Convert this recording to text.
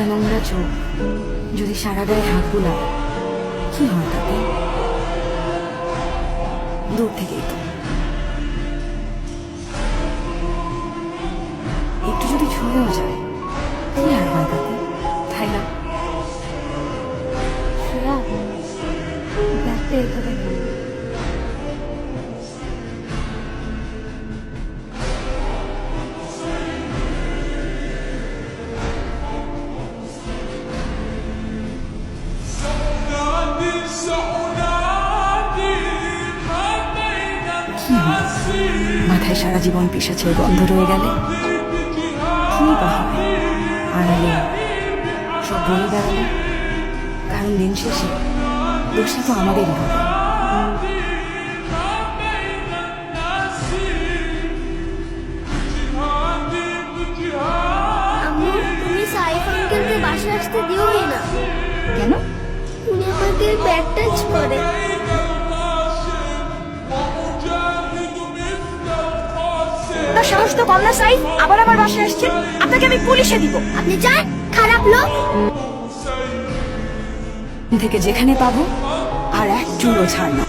একটা নোংরা চোখ যদি সারা গায়ে হাত বুলায় কি হয় তাতে? দূর থেকেই তো একটু যদি ছুঁয়েও যায় কি আর হয় তাতে, তাই না? শ্রেয়া, ব্যাগটা এভাবে না। কি হয় মাথায় সারা জীবন পিসাচের গন্ধ রয়ে গেলে? কি বা হবে আড়ালে সব বলে বেড়ালে? কারণ দিন শেষে দোষটা তো আমাদেরই হবে। আম্মু, তুমি সাইফ আঙ্কেলকে বাসায় আসতে দিওই না। কেন? উনি আমাকে ব্যাড টাচ করে। তার সাহস তো কম না সাইফ, আবার আমার বাসায় আসছে। আপনাকে আমি পুলিশে দিব। আপনি যান, খারাপ লোক। থেকে যেখানে পাবো আর এক চুলও ছাড় না।